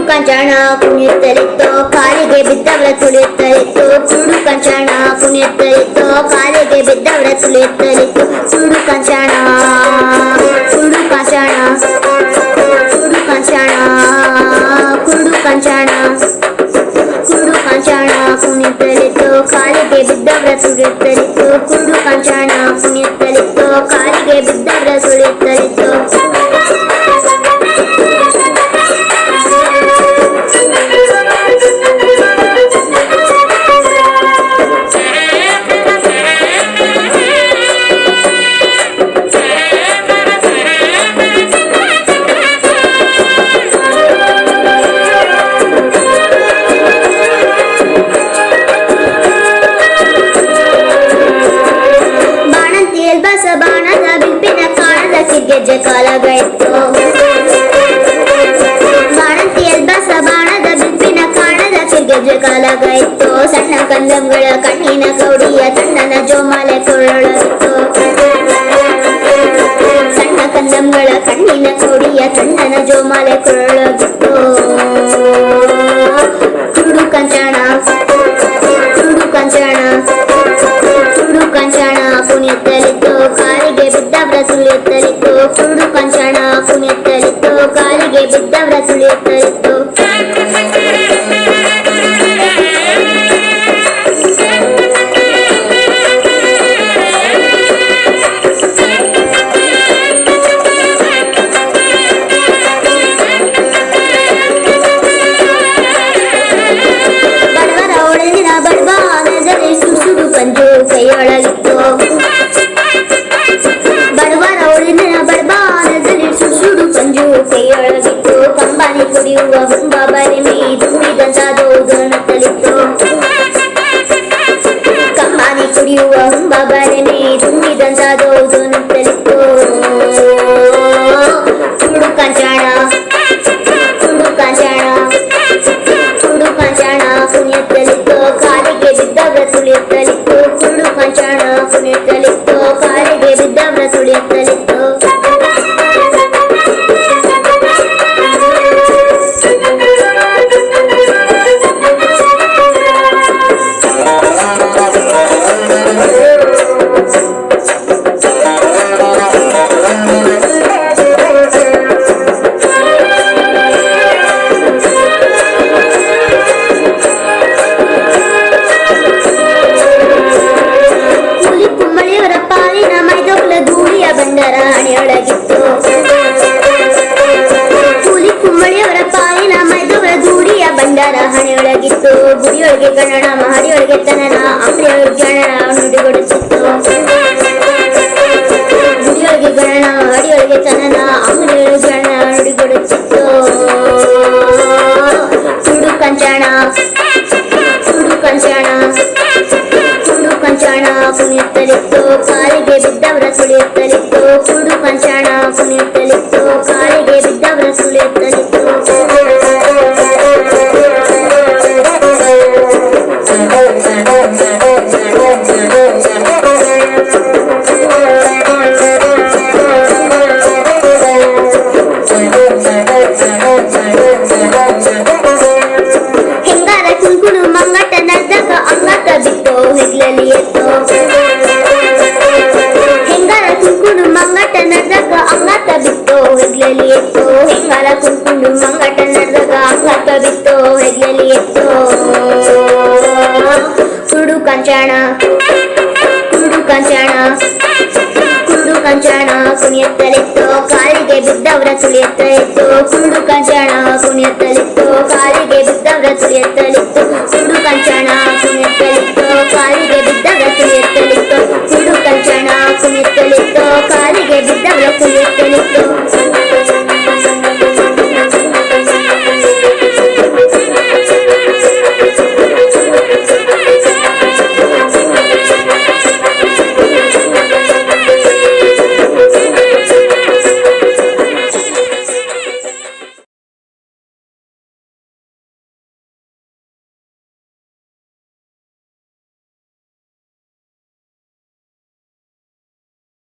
ಕಂಚಣ ಕುಣಿಯುತ್ತಲಿತ್ತು ಕಾಲಿಗೆ ಬಿದ್ದವರ ತುಳಿಯುತ್ತಲಿತ್ತು ಸುಡು ಕಂಚಣ ಕುಣಿಯುತ್ತಲಿತ್ತು ಕಾಲಿಗೆ ಬಿದ್ದವರ ತುಳಿಯುತ್ತಲಿತ್ತು ಸುಡು ಕಂಚಣ ಸುಡು ಕಂಚಣ ಸುಡು ಕಂಚಣ ಕುರುಡು ಕಂಚಣ ಕುರುಡು ಕಂಚಣ ಕುಣಿಯುತ್ತಲಿತ್ತು ಕಾಲಿಗೆ ಬಿದ್ದವರ ತುಳಿಯುತ್ತಲಿತ್ತು ಕುರುಡು ಕಂಚಣ ಕುಣಿಯುತ್ತಲಿತ್ತು ಕಾಲಿಗೆ ಬಿದ್ದವರ ತುಳಿಯುತ್ತಲಿತ್ತು ಬಾಣದ ಬಿಂಪಿನ ಕಾಣದ ಕಿರ್ಗೆಜ್ಜೆ ಕಾಲಗಾಯಿತು ಬಾಣಂತಿ ಎಲ್ಬಸ ಬಾಣದ ಬಿಂಪಿನ ಕಾಣದ ಕಿರ್ಗೆಜ್ಜೆ ಕಾಲಗಾಯಿತು ಸಣ್ಣ ಕಂದಮ್ಗಳ ಕಣ್ಣಿನ ಕೌಡಿಯ ತಣ್ಣನ ಜೋಮಾಲೆ ಕೊರಳಾಯಿತು ಸಣ್ಣ ಕಂದಮ್ಗಳ ಕಣ್ಣಿನ ಕೌಡಿಯ ತಣ್ಣನ ಜೋಮಾಲೆ ಕೊರಳಾಗಿತ್ತು ಸುಡು ಕಂಚಣ ಸುಡು ಕಂಚಣ ಸುಡು ಕಂಚಣ ಕುಣಿಯುತ್ತಲಿತ್ತು ಕಾಲಿಗೆ ಬಿದ್ದವರ ತುಳಿಯುತ್ತಲಿತ್ತು ಸುಡು ಕಂಚಣ ಕುಣಿಯುತ್ತಲಿತ್ತು ಕಾಲಿಗೆ ಬಿದ್ದವರ ತುಳಿಯುತ್ತಲಿತ್ತು ಬಡವರ ಒಳಗಿನ ಬಡವಾನದಲ್ಲಿ ಸುಡು ಪಂಜು ಕೈಯೊಳಗಿತ್ತು ಬಡವರ ಒಳಗಿನ ಬಡವಾನದಲ್ಲಿ ಸುಡು ಪಂಜು ಕೈಯೊಳಗಿತ್ತು ಕಂಬನಿ ಕುಡಿಯುವ ಹುಂಬ ಬರಿಮೆ ತುಂಬಿದಂತಾದೋದು ನತ್ತಲಿತ್ತು ಕಂಬನಿ ಕುಡಿಯುವ ಹುಂಬ ಬರಿಮೆ ತುಂಬಿದಂತಾದೋದು ನತ್ತಲಿತ್ತು ಸುಡು ಕಂಚಣ ಸುಡು ಕಂಚಣ ಸುಡು ಕಂಚಣ ಕುಣಿಯುತ್ತಲಿತ್ತು ಕಾಲಿಗೆ ಬಿದ್ದವರ ತುಳಿಯುತ್ತಲಿತ್ತು ಸುಡು ಕಂಚಣ ಕುಣಿಯುತ್ತಲಿತ್ತು ಕಾಲಿಗೆ ಬಿದ್ದವರ ತುಳಿಯುತ್ತಲಿತ್ತು ಬಂಡರ ಹಣೆಯೊಳಗಿತ್ತು ಕೂಲಿ ಕುಮ್ಮಳಿಯವರ ಪಾಲಿನ ಮೈದವರ ದೂಡಿಯ ಬಂಡರ ಹಣೆಯೊಳಗಿತ್ತು ಗುಡಿಯೊಳಗೆ ಗಣನ ಮಹಡಿಯೊಳಗೆ ತನನ ಅಂಗಡಿಯೊಳಗೆ ಗಣನ ನುಡಿಗೊಡಿಸಿತ್ತು ಗುಡಿಯೊಳಗೆ ಗಣನ ಮಹಡಿಯೊಳಗೆ ತನನ ಅಂಗಡಿಯೊಳಗೆ ಗಣನ ನುಡಿಗೊಡಿಸಿತ್ತು ಸುಡು ಕಂಚಣ ಸುಡು ಕಂಚಣ ಸುಡು ಕಂಚಣ ಕುಣಿಯುತ್ತಲಿತ್ತು ಕಾಲಿಗೆ ಬಿದ್ದವರ ಸುಳಿಯುತ್ತಲಿತ್ತು ಸುಡು ಕಂಚಣ ಕುಣಿಯುತ್ತಲಿತ್ತು ಕಾಲಿಗೆ ಬಿದ್ದವರ ಸುಳಿಯುತ್ತಲಿತ್ತು ಹೆಂಗಾರ ಕುಂಕುಣು ಮಂಗಟ ನಡ್ದಾಗ ಅಂಗಾತ ಬಿತ್ತು ಹೆಗ್ಲಲ್ಲಿ ಎತ್ತು ಹೆಂಗಾರ ಕುಂಕುಣು ಮಂಗಟ ನಡ್ದಾಗ ಅಂಗಾತ ಬಿತ್ತು ಹೆಗ್ಲಲ್ಲಿ ಎತ್ತು ಹೆಂಗಾರ ಕುಂಕುಣು ಮಂಗಟ ನಡ್ದಾಗ ಅಂಗಾತ ಬಿತ್ತು ಹೆಗ್ಲಲ್ಲಿ ಎತ್ತು ಸುಡು ಕಂಚಣ ಸುಡು ಕಂಚಣ ಸುಡು ಕಂಚಣ ಕುಣಿಯುತ್ತಲಿತ್ತು ಕಾಲಿಗೆ ಬಿದ್ದವರ ತುಳಿಯುತ್ತಲಿತ್ತು ಸುಡು ಕಂಚಣ ಕುಣಿಯುತ್ತಲಿತ್ತು ಕಾಲಿಗೆ ಬಿದ್ದವರ ತುಳಿಯುತ್ತಲಿತ್ತು ಸುಡು ಕಂಚಣ ಕುಣಿಯುತ್ತಲಿತ್ತು ಕಾಲಿಗೆ ಬಿದ್ದವರ